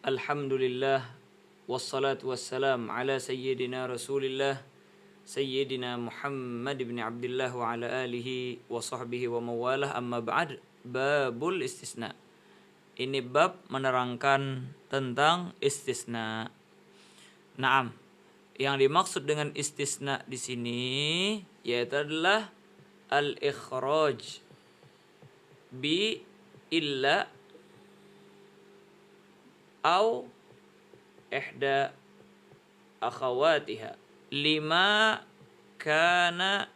Alhamdulillah wassalatu wassalam ala sayyidina Rasulillah Sayyidina Muhammad ibn Abdullah wa ala alihi wa sahbihi wa mawalah, amma ba'd. Babul istisna. Ini bab menerangkan tentang istisna. Naam. Yang dimaksud dengan istisna di sini yaitu adalah al-ikhraj bi illa au ihda akhawatiha lima kana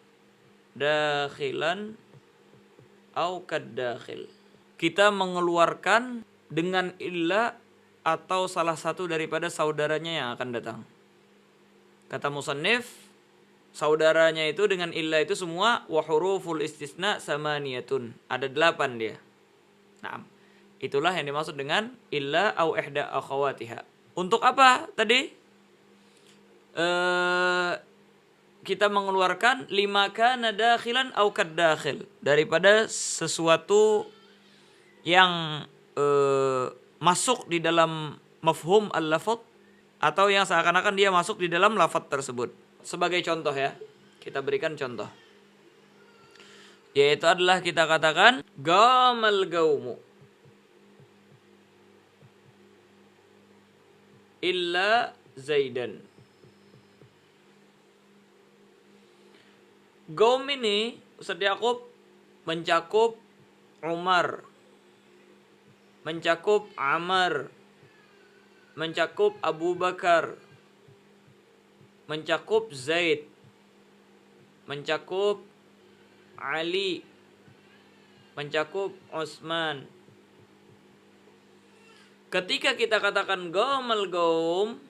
dakhilan au kaddakhil. Kita mengeluarkan dengan illa atau salah satu daripada saudaranya yang akan datang. Kata musannif, saudaranya itu dengan illa itu semua wa huruful istisna samaniyatun. Ada 8 dia. Nah, itulah yang dimaksud dengan illa au ihda akhawatiha. Untuk apa tadi? Kita mengeluarkan lima kana dakhilan au kaddakhil, daripada sesuatu yang masuk di dalam mafhum al-lafadz atau yang seakan-akan dia masuk di dalam lafadz tersebut. Sebagai contoh ya, kita berikan contoh. Yaitu adalah kita katakan gamal gaumu illa Zaidan. Gaum ini Ustaz Yaqub mencakup Umar, mencakup Amr, mencakup Abu Bakar, mencakup Zaid, mencakup Ali, mencakup Utsman. Ketika kita katakan gaumal gaum,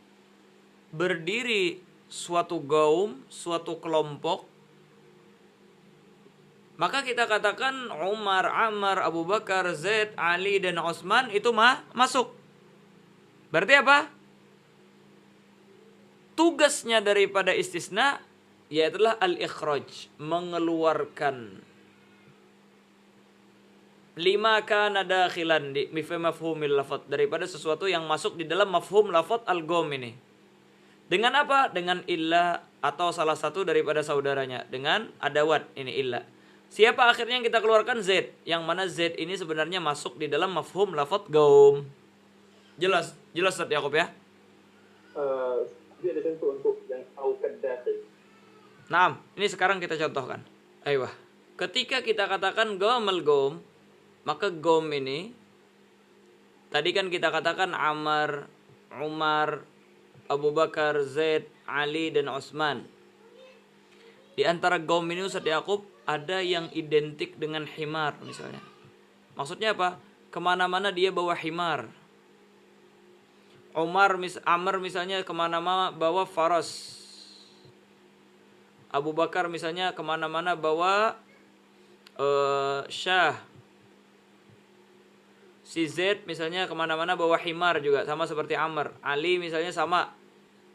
berdiri suatu gaum, suatu kelompok, maka kita katakan Umar, Amr, Abu Bakar, Zaid, Ali, dan Utsman itu masuk. Berarti apa? Tugasnya daripada istisna yaitulah al-ikhraj, mengeluarkan. Lima kana dakhilan di mafhumil lafadz, daripada sesuatu yang masuk di dalam mafhum lafadz al-gaum ini. Dengan apa? Dengan illa atau salah satu daripada saudaranya, dengan adawat ini illa. Siapa akhirnya yang kita keluarkan? Zaid. Yang mana Zaid ini sebenarnya masuk di dalam mafhum lafadz gaum. Jelas Ustaz Yaqub ya? Dia ada contoh untuk yang au kaddakhil. Nah, ini sekarang kita contohkan. Ayo. Ketika kita katakan gaumal gaum, maka gaum ini tadi kan kita katakan Amr, Umar, Abu Bakar, Zaid, Ali, dan Utsman. Di antara gaum ini Ustaz Yaqub ada yang identik dengan himar misalnya. Maksudnya apa? Kemana-mana dia bawa himar. Amr misalnya kemana-mana bawa faras. Abu Bakar misalnya kemana-mana bawa syah. Si Zaid misalnya kemana-mana bawa himar juga, sama seperti Amr. Ali misalnya sama,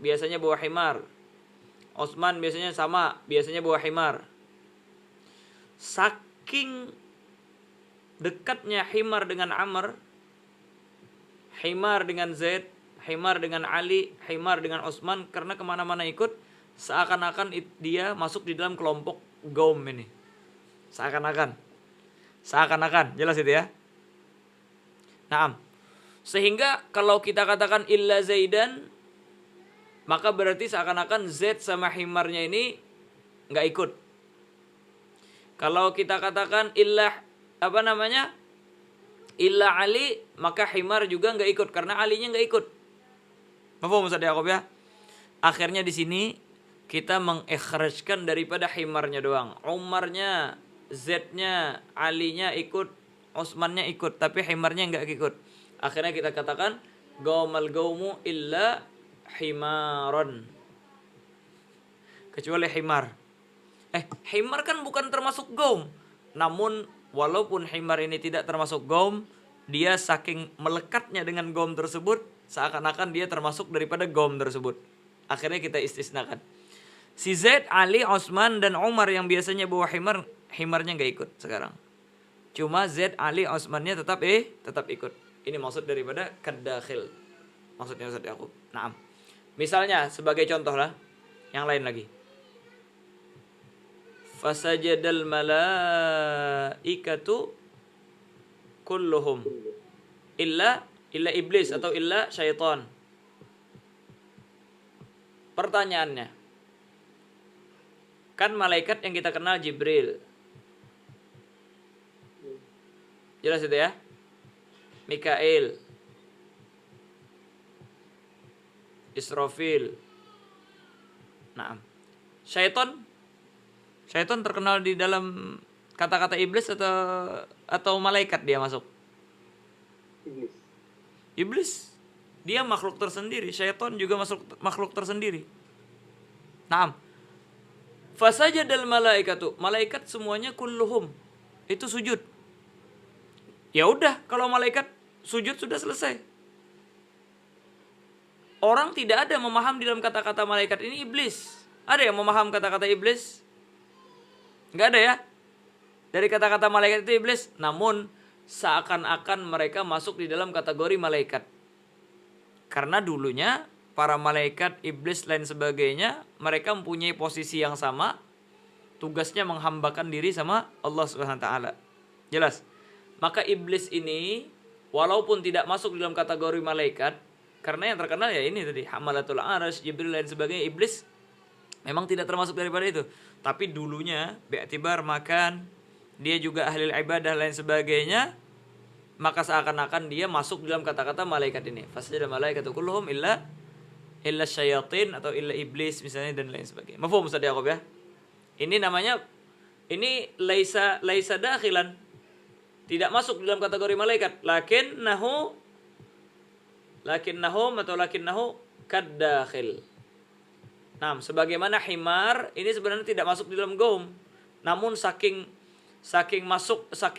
biasanya bawa himar. Utsman biasanya sama, biasanya bawa himar. Saking dekatnya himar dengan Amr, himar dengan Zaid, himar dengan Ali, himar dengan Utsman, karena kemana-mana ikut, seakan-akan dia masuk di dalam kelompok gaum ini. Seakan-akan, jelas itu ya. Naam. Sehingga kalau kita katakan illa Zaidan, maka berarti seakan-akan Zaid sama himarnya ini nggak ikut. Kalau kita katakan illa illa Ali, maka himar juga nggak ikut karena Alinya nggak ikut. Paham Ustaz Yaqub ya? Akhirnya di sini kita mengikhrajkan daripada himarnya doang. Umarnya, Zaidnya, Alinya ikut, Utsmannya ikut, tapi himarnya nggak ikut. Akhirnya kita katakan gaumal gaumu illa himaron, kecuali himar. Himar kan bukan termasuk gaum. Namun walaupun himar ini tidak termasuk gaum, dia saking melekatnya dengan gaum tersebut, seakan-akan dia termasuk daripada gaum tersebut. Akhirnya kita istisnakan. Si Zaid, Ali, Utsman, dan Umar yang biasanya bawa himar, himarnya nggak ikut sekarang. Cuma Zaid, Ali, Utsmannya tetap ikut. Ini maksud daripada kaddakhil. maksudnya Ustaz Yakub. Naam. Misalnya sebagai contoh lah, yang lain lagi. Fasajadal malaikatu kulluhum illa iblis atau illa syaitan. Pertanyaannya, kan malaikat yang kita kenal Jibril. Jelas itu ya? Mikail, Israfil. Naam. Syaitan terkenal di dalam kata-kata iblis atau malaikat dia masuk? Iblis. Dia makhluk tersendiri. Syaitan juga masuk makhluk tersendiri. Naam. Fasajadal malaikatu. Malaikat semuanya kulluhum. Itu sujud. Ya udah, kalau malaikat sujud sudah selesai. Orang tidak ada memaham di dalam kata-kata malaikat ini iblis. Ada yang memaham kata-kata iblis? Enggak ada ya. Dari kata-kata malaikat itu iblis. Namun seakan-akan mereka masuk di dalam kategori malaikat. Karena dulunya para malaikat, iblis lain sebagainya, mereka mempunyai posisi yang sama. Tugasnya menghambakan diri sama Allah Subhanahu wa taala. Jelas? Maka iblis ini walaupun tidak masuk di dalam kategori malaikat, karena yang terkenal ya ini tadi, Hamalatul Arsy, Jibril lain sebagainya, iblis memang tidak termasuk daripada itu. Tapi dulunya bi'tibar makan, dia juga ahli ibadah lain sebagainya, maka seakan-akan dia masuk dalam kata-kata malaikat ini. Fasajada malaikatu kulluhum illa syayatin atau illa iblis misalnya dan lain sebagainya. Mafhum Ustaz Yaqub ya? Ini namanya laisa dakhilan. Tidak masuk dalam kategori malaikat. Lakinnahu kaddakhil. Nah, sebagaimana himar ini sebenarnya tidak masuk di dalam gaum. Namun saking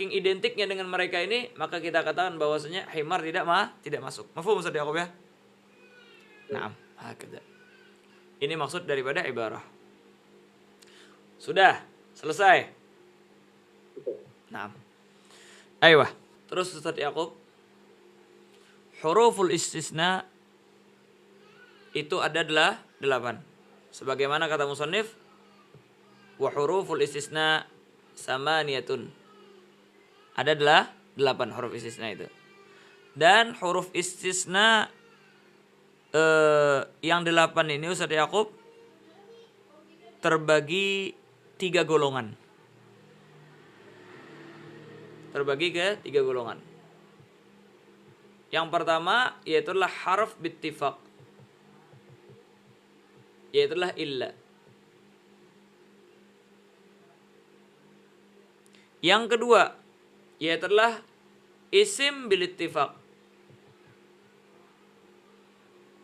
identiknya dengan mereka ini, maka kita katakan bahwasanya himar tidak masuk. Mafhum Ustaz Yaqub ya? Naam, hakada. Ini maksud daripada ibarah. Sudah selesai. Naam. Aiyah. Terus Ustaz Yaqub, huruful istisna itu ada 8. Sebagaimana kata musannif, wa huruful istisna samaniyatun. Ada 8 huruf istisna itu. Dan huruf istisna yang 8 ini Ustaz Yaqub terbagi 3 golongan. Terbagi ke 3 golongan. Yang pertama yaitulah harf bittifaq, yaitulah illa. Yang kedua yaitulah isim bil ittifaq,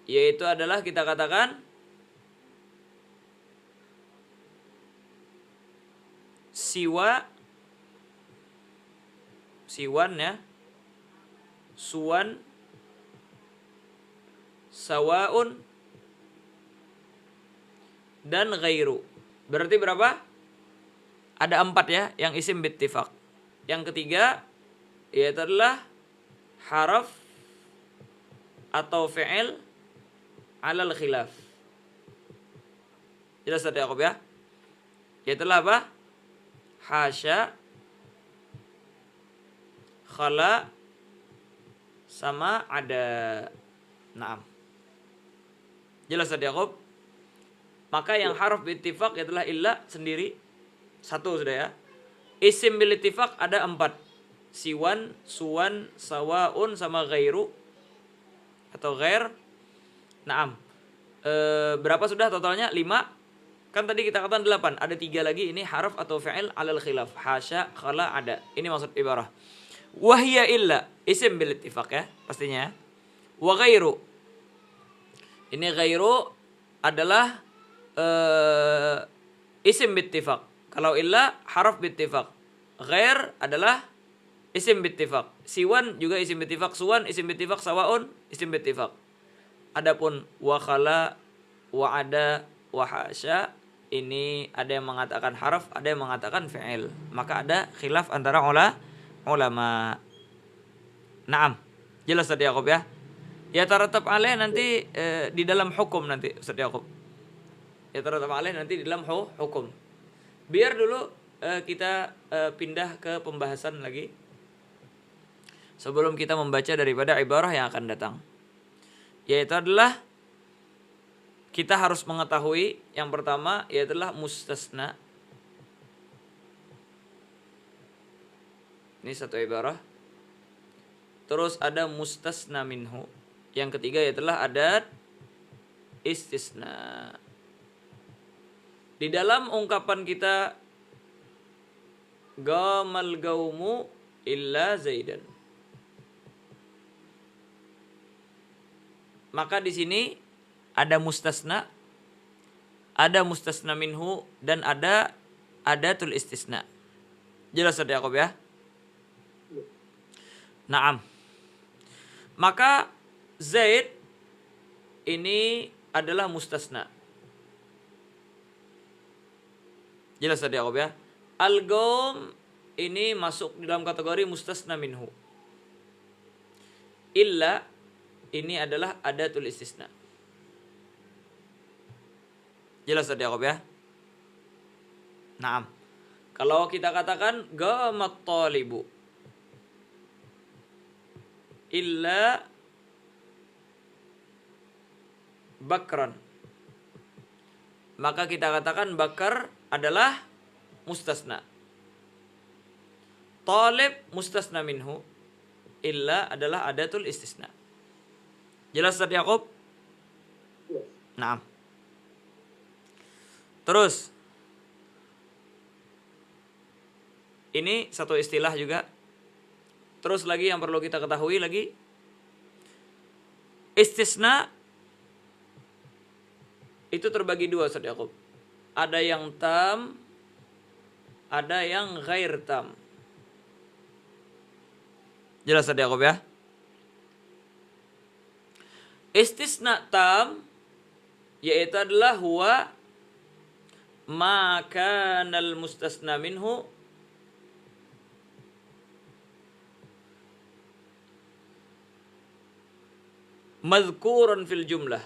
yaitu adalah kita katakan siwan ya, suwan, sawaun, dan ghairu. Berarti berapa? Ada 4 ya yang isim bittifaq. Yang ketiga yaitu adalah haraf atau fi'il alal khilaf. Jelas tadi Yaqub ya? Yaitu apa? Hasya, khala, sama ada. Naam. Jelas tadi Yaqub? Maka yang harf bittifaq adalah illa sendiri 1 sudah ya. Isim bil ittifaq ada 4. Siwan, suwan, sawaun, sama ghairu atau ghair. Naam. Berapa sudah totalnya? 5. Kan tadi kita katakan 8. Ada 3 lagi ini harf atau fi'il alal khilaf. Hasya, khala, ada. Ini maksud ibarah. Wahya illa isim bil ittifaq ya, pastinya. Wa ghairu. Ini ghairu adalah isim bittifaq. Kalau illa harf bittifaq. Ghair adalah isim bittifaq. Siwan juga isim bittifaq, suwan isim bittifaq, sawaun isim bittifaq. Adapun wa khala, wa ada, wa hasya, ini ada yang mengatakan harf, ada yang mengatakan fi'il. Maka ada khilaf antara ulama. Naam. Jelas tadi Yaqub ya? Ya taratab alaih nanti di dalam hukum nanti Ustaz Yaqub. Ya taratab alaih nanti di dalam hukum. Biar dulu kita pindah ke pembahasan lagi sebelum kita membaca daripada ibarah yang akan datang. Yaitu adalah kita harus mengetahui yang pertama yaitu mustasna. Ini satu ibarah. Terus ada mustasna minhu. Yang ketiga yaitu adat istisna. Di dalam ungkapan kita gamal gaumu illa zaidan. Maka di sini ada mustasna minhu dan ada adatul istisna. Jelas Ustaz Yaqub ya? Naam. Maka Zaid ini adalah mustasna. Jelas Ustaz Yaqub ya? Al-gaum ini masuk di dalam kategori mustasna minhu. Illa ini adalah adatul istisna. Jelas Ustaz Yaqub ya? Naam. Kalau kita katakan gamat talibu illa bakran, maka kita katakan bakar adalah mustasna. Talib mustasna minhu, illa adalah adatul istisna. Jelas Ustaz Yaqub? Yes. Naam. Terus ini satu istilah juga. Terus lagi yang perlu kita ketahui lagi, istisna itu terbagi dua Ustaz Yaqub. Ada yang tam, ada yang ghair tam. Jelas Ustaz Yaqub ya? Istisna tam yaitu adalah huwa ma kanal mustasna minhu mazkuran fil jumlah.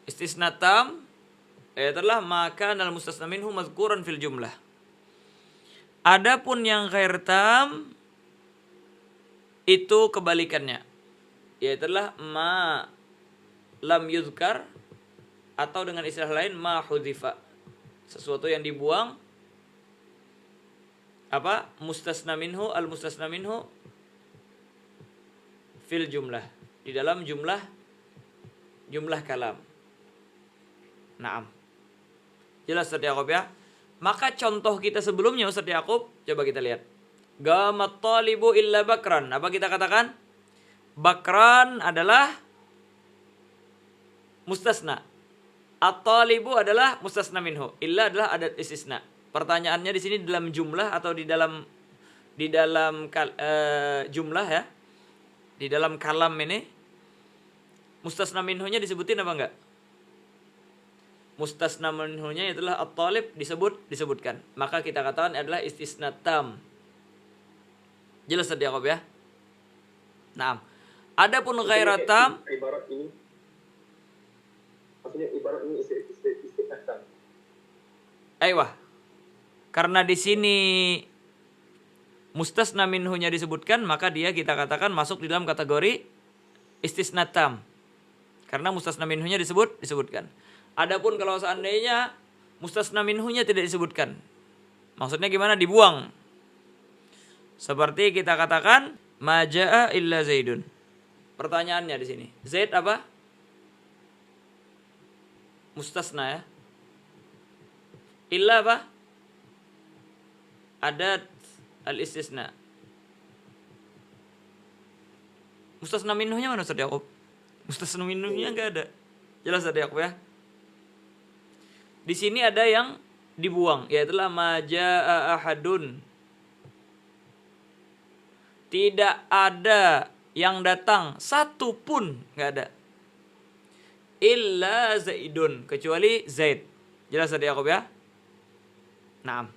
Istisna tam adalah maka kanal mustasna minhu mazkuran fil jumlah. Adapun yang ghair tam itu kebalikannya. Yaitu adalah ma lam yuzkar atau dengan istilah lain ma hudzifa. Sesuatu yang dibuang apa? Mustasna minhu, al mustasna minhu fil jumlah. Di dalam jumlah kalam. Naam. Jelas Ustaz Yaqub ya? Maka contoh kita sebelumnya Ustaz Yaqub, coba kita lihat. Gamat talibu illa bakran. Apa kita katakan? Bakran adalah mustasna. At-talibu adalah mustasna minhu. Illa adalah adat istisna. Pertanyaannya di sini dalam jumlah atau di dalam jumlah ya. Di dalam kalam ini mustasna minhunya disebutin apa enggak? Mustasna minhunya itulah at-talib disebutkan. Maka kita katakan adalah istisna tam. Jelas Ustaz Yaqub ya? Naam. Adapun ghairat tam, Ibarat ini maksudnya ibarat ini istisna tam. Aiyah. Karena di sini mustasna minhunya disebutkan, maka dia kita katakan masuk di dalam kategori istisna tam. Karena mustasna minhunya disebutkan. Adapun kalau seandainya mustasna minhunya tidak disebutkan, maksudnya gimana? Dibuang. Seperti kita katakan majaa illa zaidun. Pertanyaannya di sini, Zaid apa? Mustasna ya. Illa apa? Adat al-istisna. Mustasna minhunya mana Ustaz Yaqub? Mustasna minhunya enggak ada. Jelas Ustaz Yaqub ya? Di sini ada yang dibuang, yaitu majaa ahadun. Tidak ada yang datang satu pun, enggak ada. Illa zaidun, kecuali Zaid. Jelas Ustaz Yaqub ya? Naam.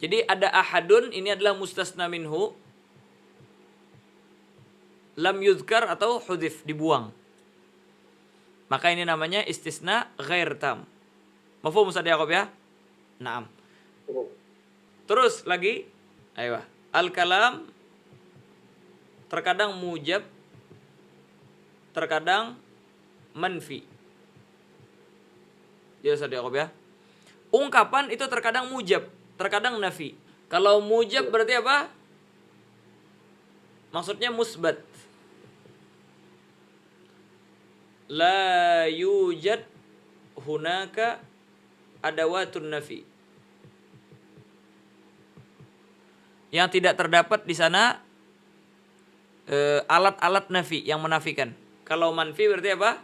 Jadi ada ahadun, ini adalah mustasna minhu, lam yuzkar atau hudhif, dibuang. Maka ini namanya istisna ghair tam. Mafhum Ustaz Yaqub ya? Naam. Terus lagi, ayo. Al-kalam terkadang mujab, terkadang manfi. Ya Ustaz Yaqub ya. Ungkapan itu terkadang mujab, terkadang nafi. Kalau mujab berarti apa? Maksudnya musbat. La yujad hunaka adawatun nafi. Yang tidak terdapat di sana alat-alat nafi yang menafikan. Kalau manfi berarti apa?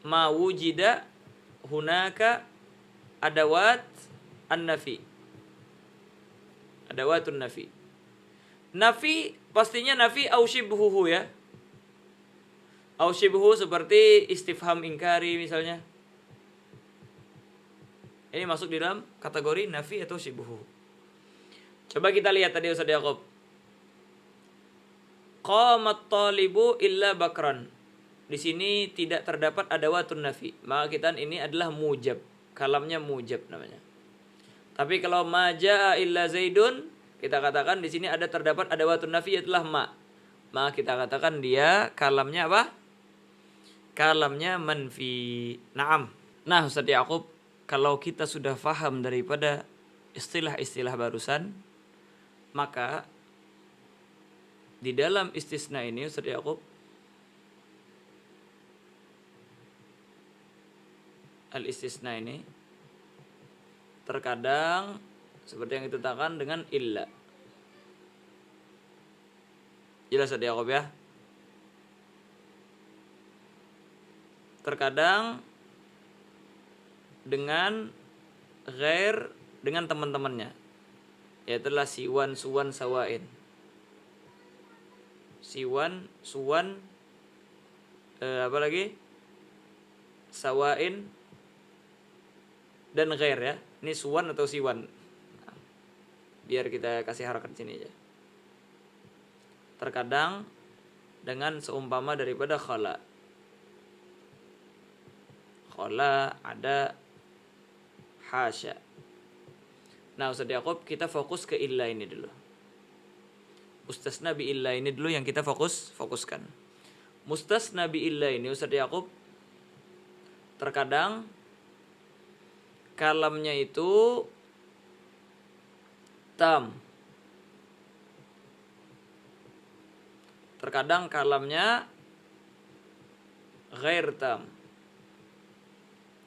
Ma wujida hunaka adawat an-nafi. Adawatun nafi. Nafi pastinya nafi au shibhuhu ya. Au shibhu seperti istifham ingkari misalnya. Ini masuk di dalam kategori nafi atau shibhu. Coba kita lihat tadi Ustaz Yaqub. Qamat talibu illa bakran. Di sini tidak terdapat adawatun nafi. Maka kita ini adalah mujab. Kalamnya mujab namanya. Tapi kalau ma jaa illa zaidun, kita katakan di sini ada terdapat adawatun nafi adalah ma. Maka kita katakan dia kalamnya apa? Kalamnya manfi. Naam. Nah Ustaz Yaqub, kalau kita sudah faham daripada istilah-istilah barusan, maka di dalam istisna ini Ustaz Yaqub, al-istisna ini terkadang seperti yang kita katakan dengan illa. Jelas Ustaz Yaqub ya? Terkadang dengan ghair, dengan teman-temannya, yaitulah siwan, suwan, sawain. Siwan, suwan, apa lagi? Sawain dan ghair ya. Ini suwan atau siwan. Nah, biar kita kasih harakat sini aja. Terkadang dengan seumpama daripada khala. Khala ada hasya. Nah Ustaz Yaqub, kita fokus ke illa ini dulu. Mustasna bi illa ini dulu yang kita fokuskan. Mustasna bi illa ini Ustaz Yaqub, terkadang kalamnya itu tam. Terkadang kalamnya ghair tam.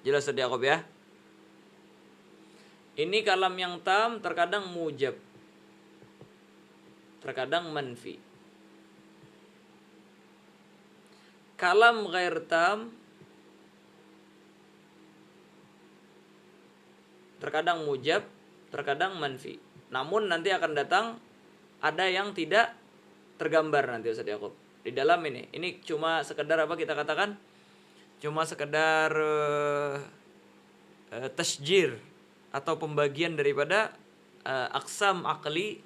Jelas Ustaz Yaqub ya? Ini kalam yang tam terkadang mujab, terkadang manfi. Kalam ghair tam terkadang mujab, terkadang manfi. Namun nanti akan datang ada yang tidak tergambar nanti Ustaz Yaqub. Di dalam ini cuma sekedar apa kita katakan? Cuma sekedar tasjir atau pembagian daripada aqsam aqli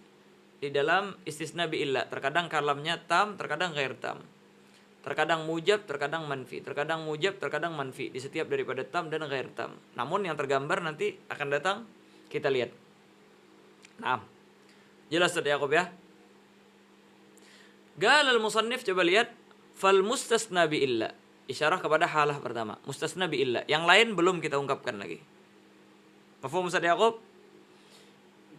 di dalam istisna bi illa. Terkadang kalamnya tam, terkadang ghair tam. Terkadang mujab, terkadang manfi. Terkadang mujab, terkadang manfi di setiap daripada tam dan ghair tam. Namun yang tergambar nanti akan datang, kita lihat. Nah, jelas Ustaz Yaqub ya? Qala al-musannif, coba lihat, fal mustasna bi illa. Isyarah kepada halah pertama, mustasna bi illa. Yang lain belum kita ungkapkan lagi. Mafhum Ustaz Yaqub?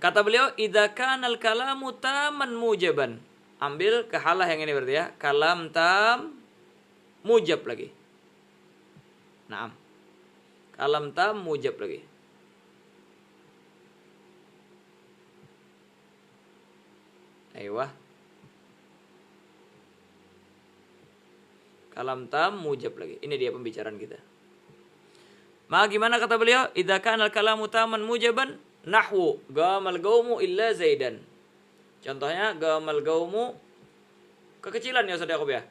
Kata beliau, idza kana al-kalamu taman mujaban. Ambil ke halah yang ini berarti ya. Kalam tam mujab lagi. Naam. Kalam tam mujab lagi. Aiyah. Kalam tam mujab lagi. Ini dia pembicaraan kita. Maka gimana kata beliau? Idza kana al-kalamu taman mujaban nahwu gamal gaumu illa zaidan. Contohnya gamal gaumu kekecilan ya Ustaz Yaqub ya?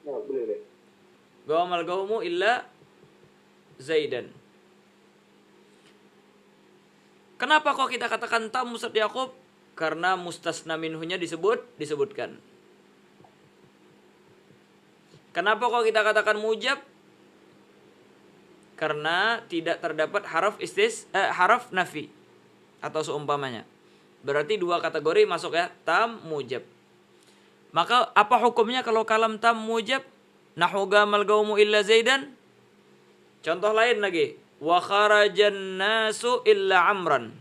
Ya, boleh deh. Gamal gaumu illa zaidan. Kenapa kok kita katakan tam Ustaz Yakub? Karena mustasna minhunya disebutkan. Kenapa kok kita katakan mujab? Karena tidak terdapat haraf nafi atau seumpamanya. Berarti dua kategori masuk ya, tam, mujab. Maka apa hukumnya kalau kalam tam mujab? Nahu gamal gaumu illa zaidan. Contoh lain lagi, wa kharajan nasu illa amran.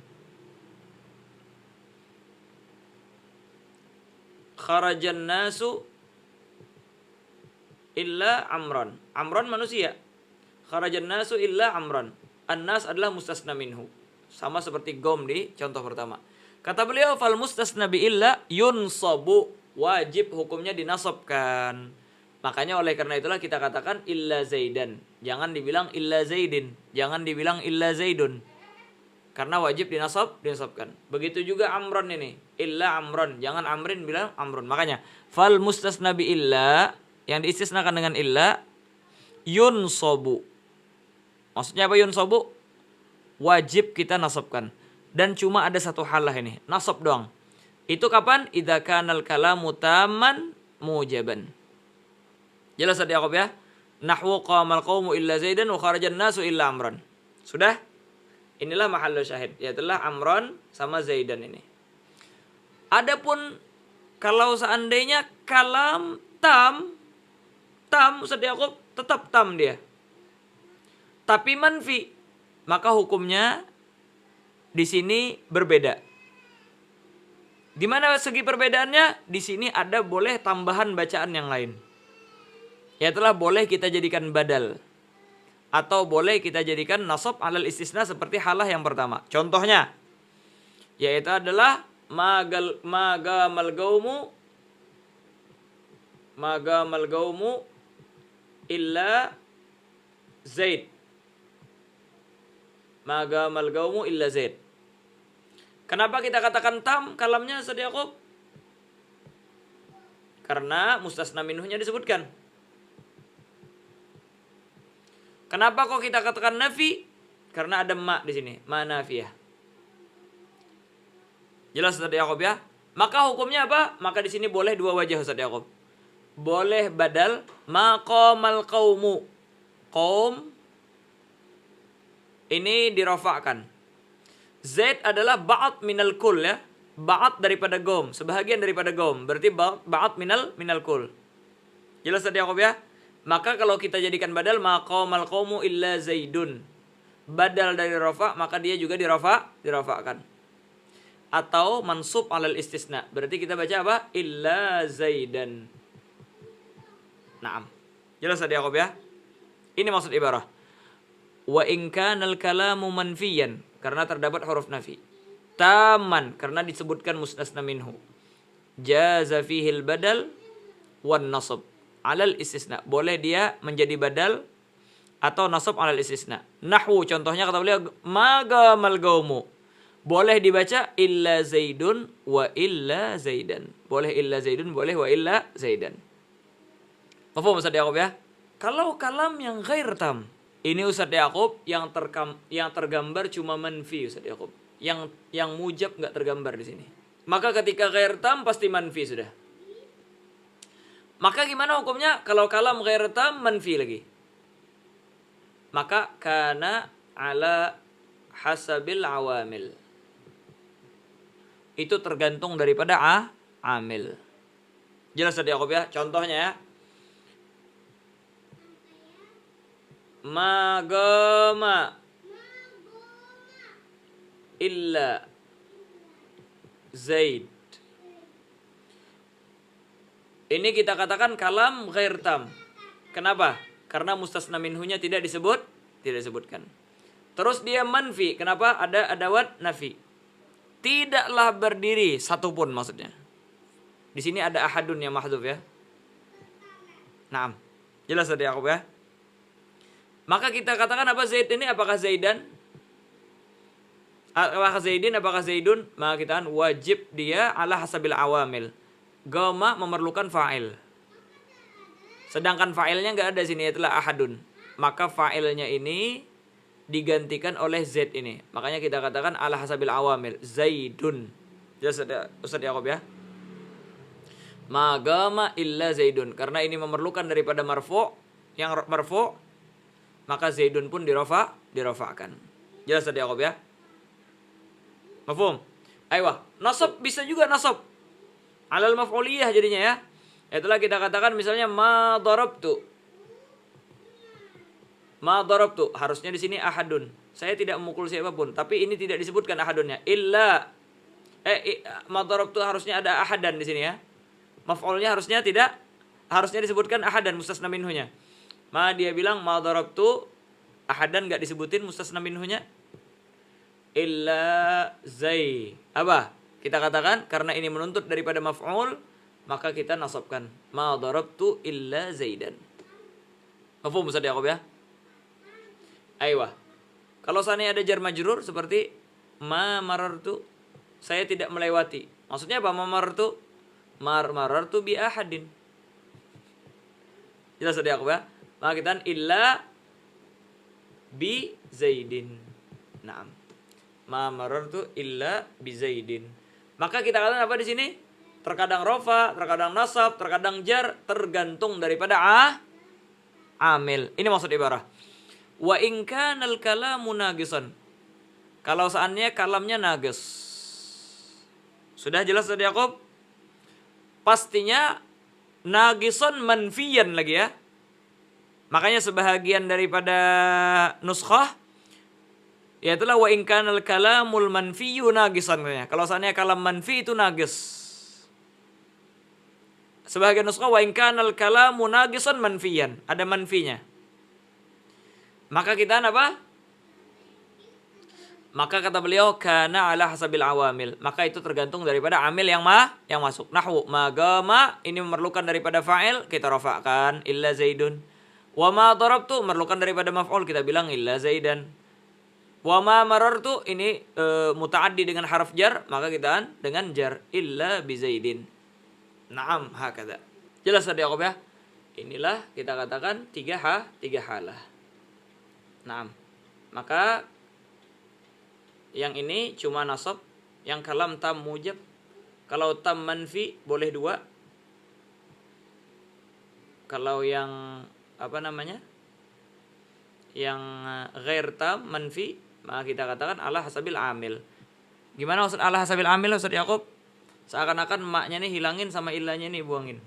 Kharajan nasu illa amran. Amran manusia. Kharajan nasu illa amran. An-nas adalah mustasna minhu. Sama seperti gom di contoh pertama. Kata beliau, fal mustasna bi illa yunsabu. Wajib hukumnya dinasabkan. Makanya oleh karena itulah kita katakan illa zaidan. Jangan dibilang illa zaidin. Jangan dibilang illa zaidun. Karena wajib dinasabkan. Begitu juga amron ini. Illa amron. Jangan amrin, bilang amron. Makanya fal mustasna bi illa, yang diistisnakan dengan illa, yunsabu. Maksudnya apa yunsabu? Wajib kita nasabkan. Dan cuma ada satu halah ini, nasab doang. Itu kapan? Idza kanal kalamu tamman mujaban. Jelas tadi Yakub ya? Nahwu qamal qaumu illa zaidan wa kharajan nasu illa amran. Sudah? Inilah mahallu syahid, yaitulah amran sama zaidan ini. Adapun kalau seandainya kalam tam Ustaz Yakub tetap tam dia. Tapi manfi, maka hukumnya di sini berbeda. Di mana segi perbedaannya? Di sini ada boleh tambahan bacaan yang lain. Yaitulah boleh kita jadikan badal. Atau boleh kita jadikan nasab alal istisna seperti halah yang pertama. Contohnya, yaitu adalah magamal gaumu illa zaid. Magamal gaumu illa zaid. Kenapa kita katakan tam kalamnya Ustaz Yakub? Karena mustasna minhunya disebutkan. Kenapa kok kita katakan nafi? Karena ada ma di sini, ma nafiyah. Jelas Ustaz Yakub ya? Maka hukumnya apa? Maka di sini boleh dua wajah Ustaz Yakub. Boleh badal maqamal qaumu. Qaum ini dirafa'kan. Zaid adalah ba'at minal kul ya. Ba'at daripada gom, sebahagian daripada gom. Berarti ba'at minal kul. Jelas tadi Yakub ya? Maka kalau kita jadikan badal maqamal qaumu illa zaidun. Badal dari rafa, maka dia juga dirafa'kan. Atau mansub alal istisna. Berarti kita baca apa? Illa zaidan. Naam. Jelas tadi Yakub ya? Ini maksud ibarah. Wa in kanal kalamu manfiyan, karena terdapat huruf nafi. Taman, karena disebutkan mustasna minhu. Jaza fihil badal wan nasab alal istisna. Boleh dia menjadi badal atau nasab alal istisna. Nahwu, contohnya kata beliau magamal gaumu. Boleh dibaca illa zaidun wa illa zaidan. Boleh illa zaidun, boleh wa illa zaidan. Paham Ustaz Yakub ya? Kalau kalam yang ghair tam, ini Ustaz Yakub yang tergambar cuma manfi Ustaz Yakub. Yang mujab enggak tergambar di sini. Maka ketika ghair tam pasti manfi sudah. Maka gimana hukumnya kalau kalam ghair tam manfi lagi? Maka kana ala hasabil awamil. Itu tergantung daripada amil. Jelas Ustaz Yakub ya? Contohnya ya. Magama illa Zaid. Ini kita katakan kalam ghair tam. Kenapa? Karena mustasna minhunya tidak disebutkan. Terus dia manfi. Kenapa? Ada adawat nafi. Tidaklah berdiri satupun maksudnya. Di sini ada ahadun yang mahdzuf ya. Naam. Jelas tadi Yakub ya? Maka kita katakan apa Zaid ini? Apakah Zaidan? Apakah Zaidin? Apakah Zaidun? Maka kita katakan wajib dia ala hasabil awamil. Gama memerlukan fa'il. Sedangkan fa'ilnya enggak ada sini, itulah ahadun. Maka fa'ilnya ini digantikan oleh Z ini. Makanya kita katakan ala hasabil awamil. Zaidun. Jelas Ustaz Yaqub ya? Ma gama illa Zaidun. Karena ini memerlukan daripada marfu'. Yang marfu', maka Zaidun pun dirafa'kan. Jelas Ustaz Yaqub ya? Mafhum? Aiyah. Nasab bisa juga nasab. Alal maf'uliyah jadinya ya. Itulah kita katakan misalnya ma darabtu. Ma darabtu, harusnya di sini ahadun. Saya tidak memukul siapapun, tapi ini tidak disebutkan ahadunnya. Illa ma darabtu harusnya ada ahadan di sini ya. Maf'ulnya harusnya disebutkan ahadan mustasna minhunya. Ma dia bilang ma darabtu ahadan enggak disebutin mustasna minhunya. Illa zai. Apa? Kita katakan karena ini menuntut daripada maf'ul, maka kita nasabkan ma darabtu illa zaidan. Mafhum Ustaz Yaqub ya? Aiyah. Kalau seandainya ada jar majrur seperti ma marartu, saya tidak melewati. Maksudnya apa ma marartu? Marartu bi ahadin. Jelas tadi aku ya? Maka kita illa bi zaidin. Naam. Ma marartu illa bi zaidin. Maka kita katakan apa di sini? Terkadang rofa, terkadang nasab, terkadang jar, tergantung daripada amil. Ini maksud ibarah. Wa in kanal kalamu nagisan. Kalau seandainya kalamnya nagis. Sudah jelas tadi Yaqub? Pastinya nagisan manfiyan lagi ya. Makanya sebahagian daripada nuskhah yaitulah wa in kanal kalamul manfiyu nagisan. Kalau seandainya kalam manfi itu nagis. Sebahagian nuskhah wa in kanal kalamu nagisan manfiyan. Ada manfinya. Maka kita apa? Maka kata beliau kana ala hasabil awamil. Maka itu tergantung daripada amil yang masuk. Nahwu magama ini memerlukan daripada fa'il, kita rafa'kan illa zaidun. Wa ma darabtu memerlukan daripada maf'ul, kita bilang illa zaidan. Wa ma marartu ini muta'addi dengan harf jar, maka kita dengan jar illa bi zaidin. Naam hakadha. Jelas tadi Yaqub ya? Inilah kita katakan tiga halah. Nah, maka yang ini cuma nasab, yang kalam tam mujab. Kalau tam manfi boleh 2. Kalau yang yang ghair tam manfi, maka kita katakan ala hasabil amil. Gimana maksud ala hasabil amil Ustaz Yaqub? Seakan-akan maknya nih hilangin sama illanya nih buangin.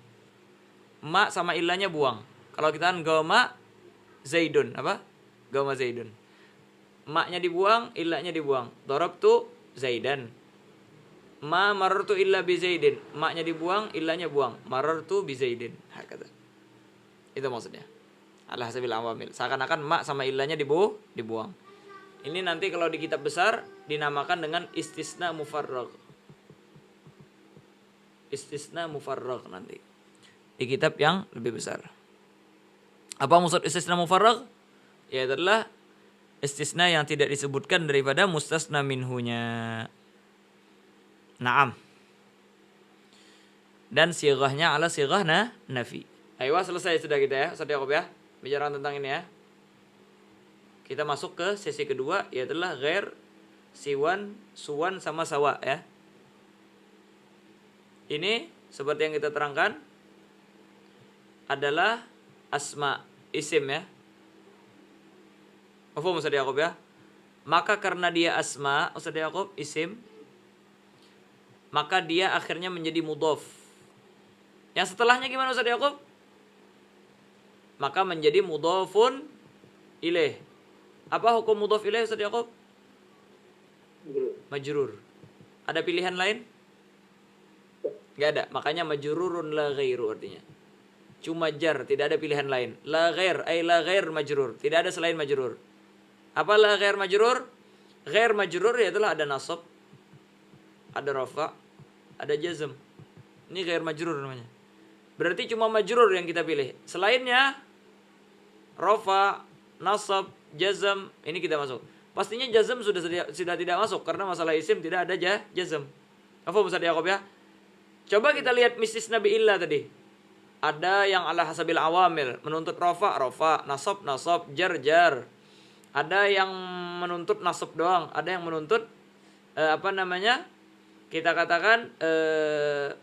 Ma sama illanya buang. Kalau kita gama zaidun apa? Gama zaidun. Maknya dibuang, illanya dibuang. Darabtu zaidan. Ma marartu illa bi zaidin. Maknya dibuang, illanya buang. Marartu bi zaidin. Hakata. Itu maksudnya. Ala hasabil awamil. Seakan-akan mak sama illanya dibuang. Ini nanti kalau di kitab besar dinamakan dengan istisna mufarragh. Istisna mufarragh nanti. Di kitab yang lebih besar. Apa maksud istisna mufarragh? Ya adalah istisna yang tidak disebutkan daripada mustasna minhunya. Naam. Dan sighahnya ala sighah nafi. Ayo selesai sudah kita ya. Ustaz Yaqub ya. Bicara tentang ini ya. Kita masuk ke sesi kedua yaitu ghair, siwan, suwan sama sawa ya. Ini seperti yang kita terangkan adalah asma, isim ya. Mafhum Ustaz Yaqub ya? Maka karena dia asma, Ustaz Yaqub, isim, maka dia akhirnya menjadi mudhaf. Yang setelahnya gimana Ustaz Yaqub? Maka menjadi mudhafun ilaih. Apa hukum mudhaf ilaih Ustaz Yaqub? Majrur. Ada pilihan lain? Enggak ada. Makanya majrurun la ghairu artinya. Cuma jar, tidak ada pilihan lain. La ghair, ay la ghair majrur. Tidak ada selain majrur. Apa la ghair majrur? Ghair majrur adalah ada nasab, ada rafa, ada jazm. Ini ghair majrur namanya. Berarti cuma majrur yang kita pilih. Selainnya rafa, nasab, jazm, ini kita masuk. Pastinya jazm sudah tidak masuk karena masalah isim tidak ada jazm. Apa Ustaz Yaqub ya? Coba kita lihat mistis Nabi Illa tadi. Ada yang ala hasabil awamil, menuntut rafa, nasab, jar. Ada yang menuntut nasab doang, ada yang menuntut kita katakan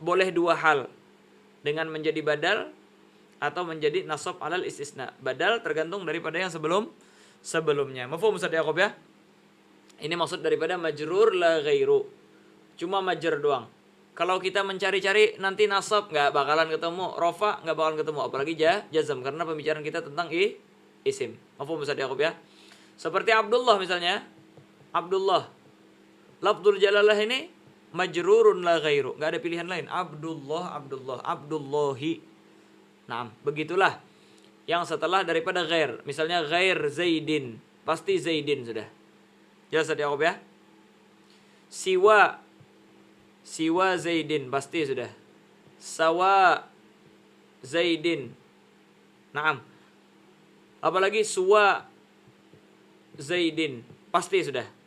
boleh dua hal, dengan menjadi badal atau menjadi nasab alal istisna. Badal tergantung daripada yang sebelumnya. Mafhum Ustaz Yaqub ya? Ini maksud daripada majrur la ghairu. Cuma majr doang. Kalau kita mencari-cari nanti nasab nggak bakalan ketemu, rofa nggak bakalan ketemu, apalagi jazam, karena pembicaraan kita tentang isim. Mafhum Ustaz Yaqub ya? Seperti Abdullah misalnya. Abdullah. Lafdzul jalalah ini majrurun la ghairu. Enggak ada pilihan lain. Abdullah, Abdullah, Abdullahi. Nah, begitulah. Yang setelah daripada ghair. Misalnya ghair Zaidin. Pasti Zaidin sudah. Jelas tadi Yaqub ya? Siwa Zaidin. Pasti sudah. Sawa Zaidin. Naam. Apalagi suwa Zaidin. Pasti sudah.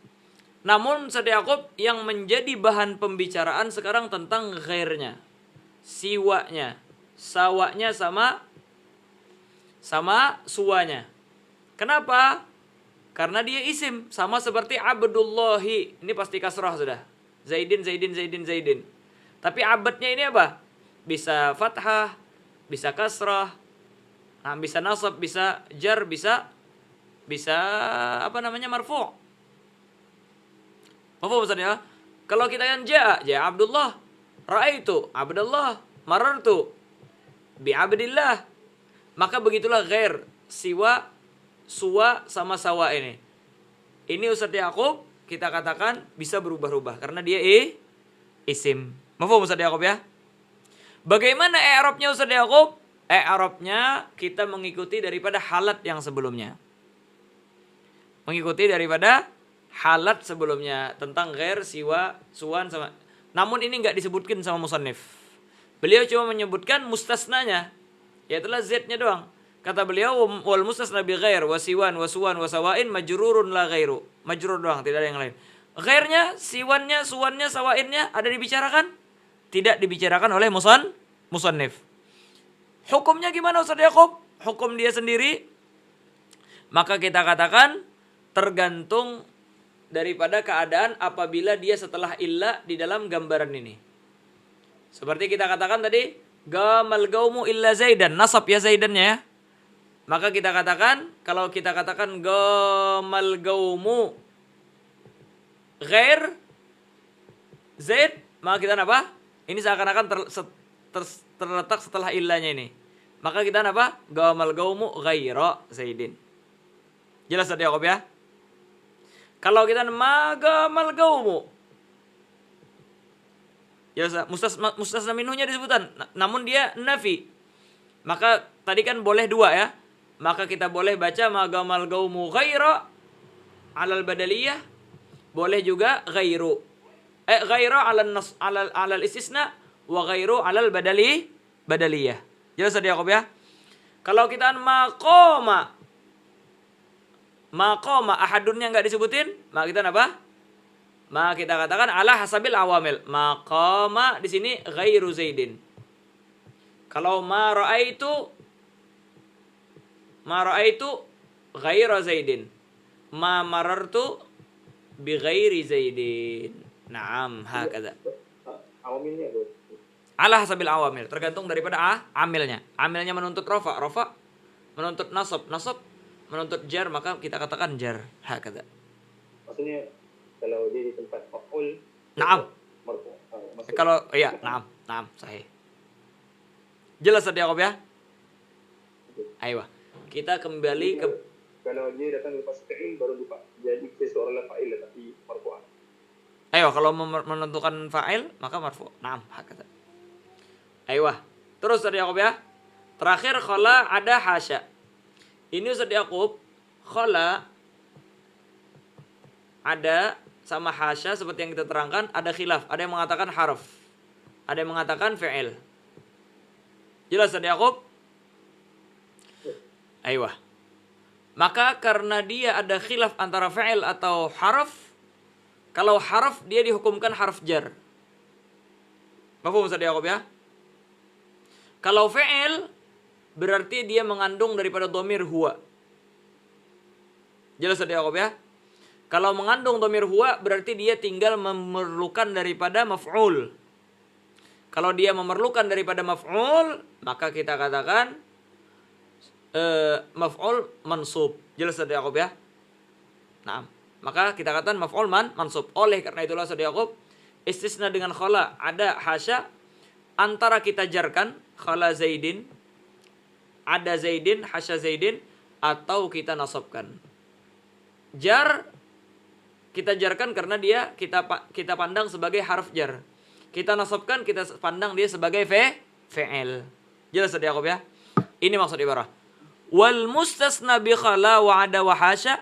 Namun Ustaz Yaqub yang menjadi bahan pembicaraan sekarang tentang ghairnya. Siwanya. Sawanya sama suwanya. Kenapa? Karena dia isim. Sama seperti Abdullahi. Ini pasti kasrah sudah. Zaidin. Tapi abadnya ini apa? Bisa fathah. Bisa kasrah. Nah, bisa nasab. Bisa jar. Bisa marfu'. Mafhum Ustaz ya? Kalau kita kan ja'a Abdullah, ra'aitu Abdullah, marartu bi Abdillah. Maka begitulah ghair, siwa, suwa sama sawa ini. Ini Ustaz Yaqub kita katakan bisa berubah-ubah karena dia isim. Mafhum Ustaz Yaqub ya? Bagaimana i'rabnya Ustaz Yaqub? I'rabnya kita mengikuti daripada halat yang sebelumnya. Mengikuti daripada halat sebelumnya tentang ghair, siwa, suwan sama. Namun ini enggak disebutkan sama musannif. Beliau cuma menyebutkan mustasnanya, yaitulah z-nya doang. Kata beliau wal mustasna bi ghair wa siwan wa suwan wa sawain majrurun la ghairu. Majrur doang, tidak ada yang lain. Ghairnya, siwannya, suwannya, sawainnya ada dibicarakan? Tidak dibicarakan oleh musannif. Hukumnya gimana Ustaz Yaqub? Hukum dia sendiri. Maka kita katakan tergantung daripada keadaan apabila dia setelah illa di dalam gambaran ini. Seperti kita katakan tadi, gamal gaumu illa Zaidan, nasab ya Zaidannya ya. Maka kita katakan, kalau kita katakan gamal gaumu ghair Zaid, maka kita apa? Ini seakan-akan terletak setelah illanya ini. Maka kita apa? Gamal gaumu ghaira Zaidin. Jelas tadi Yaqub ya? Kalau kita magamal gaumu, ya mustasna minhunya disebutkan, namun dia nafi. Maka tadi kan boleh dua ya. Maka kita boleh baca magamal gaumu ghaira alal badaliyah, boleh juga ghairu. Ghaira alal istisna wa ghairu alal badaliyah. Jelas tadi Yaqub ya? Kalau kita maqama ahadunnya enggak disebutin, maka kita apa? Maka kita katakan ala hasabil awamil. Maqama di sini ghairu Zaidin. Kalau ma raaitu ghaira Zaidin. Ma marartu bi ghairi Zaidin. Naam, hakadha. Awamilnya bro. Ala hasabil awamil, tergantung daripada amilnya. Amilnya menuntut rafa, menuntut nasab, menuntut jar, maka kita katakan jar. Hakadha. Maksudnya kalau dia di tempat maf'ul, Naam. Kalau iya, naam, sahih. Jelas tadi Yaqub ya? Ayo, kita kembali ke kalau dia datang lepas fi'il baru lupa jadi seseorang fa'il tapi marfu'an. Ayo, kalau menentukan fa'il maka marfu'. Naam, hakata. Ayo. Terus tadi Yaqub ya? Terakhir khala ada hasya. Ini Ustaz Yaqub, khala ada sama hasya seperti yang kita terangkan, ada khilaf. Ada yang mengatakan harf, ada yang mengatakan fi'il. Jelas Ustaz Yaqub? Ayo. Maka karena dia ada khilaf antara fi'il atau harf, kalau harf dia dihukumkan harf jar. Paham Ustaz Yaqub ya? Kalau fi'il berarti dia mengandung daripada dhamir huwa. Jelas tadi Yaqub ya? Kalau mengandung dhamir huwa berarti dia tinggal memerlukan daripada maf'ul. Kalau dia memerlukan daripada maf'ul, maka kita katakan maf'ul mansub. Jelas tadi Yaqub ya? Nah, maka kita katakan maf'ul mansub. Oleh karena itulah tadi Yaqub, istisna dengan khala ada hasya, antara kita jarkan khala Zaidin, ada Zaidin, hasya Zaidin, atau kita nasabkan. Jar kita jarkan karena dia kita pandang sebagai harf jar. Kita nasabkan, kita pandang dia sebagai fi'il. Jelas tadi Yaqub ya? Ini maksud ibarah. Wal mustasna bi khala wa ada wa hasya.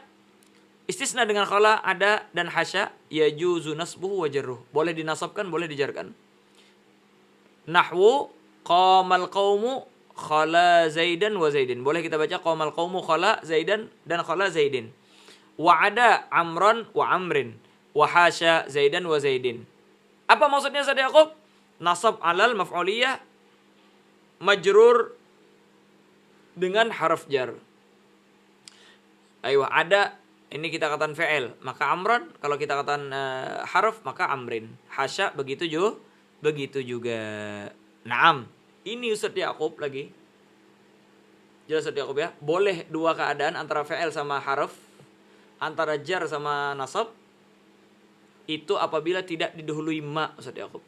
Istisna dengan khala, ada dan hasya, yajuzu nasbuhu wa jarruh. Boleh dinasabkan, boleh dijarkan. Nahwu qamal qaumu khala Zaidan wa Zaidin. Boleh kita baca qamal qaumu khala Zaidan dan khala Zaidin. Wa'ada Amran wa Amrin wa hasya Zaidan wa Zaidin. Apa maksudnya Ustaz Yaqub? Nasab alal maf'uliyah majrur dengan harf jar. Ayo ada, ini kita katakan fi'il, maka Amran. Kalau kita katakan harf, maka Amrin. Hasya begitu juga. Naam. Ini Ustaz Yaqub lagi. Jelas Ustaz Yaqub ya? Boleh dua keadaan antara fi'il sama harf, antara jar sama nasab, itu apabila tidak didahului ma, Ustaz Yaqub.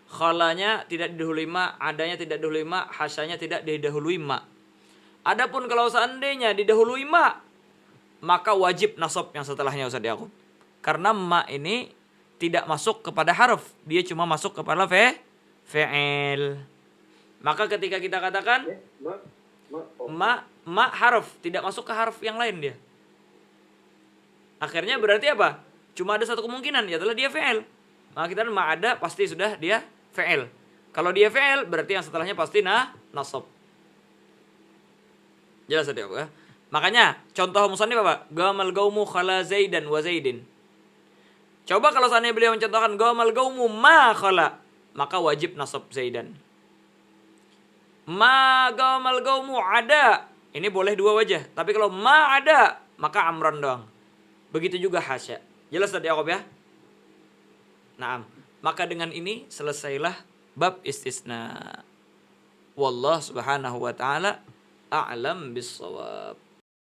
Khalanya tidak didahului ma, adanya tidak didahului ma, hasyanya tidak didahului ma. Adapun kalau seandainya didahului ma, maka wajib nasab yang setelahnya Ustaz Yaqub. Karena ma ini tidak masuk kepada harf, dia cuma masuk kepada fi'il. Maka ketika kita katakan ma harf, tidak masuk ke harf yang lain dia. Akhirnya berarti apa? Cuma ada satu kemungkinan, yaitu dia fi'il. Maka kita ma ada pasti sudah dia fi'il. Kalau dia fi'il berarti yang setelahnya pasti nasab. Jelas tadi ya? Makanya contoh musannif apa? Gamal gaumu khala Zaidan wa Zaidin. Coba kalau seandainya beliau mencontohkan gamal gaumu ma khala, maka wajib nasab Zaidan. Ma gamal gaumu ada, ini boleh dua wajah. Tapi kalau ma ada, maka Amran doang. Begitu juga hasya. Jelas tadi Yaqub ya? Naam. Maka dengan ini selesailah bab istisna. Wallah subhanahu wa ta'ala a'lam bis-shawab.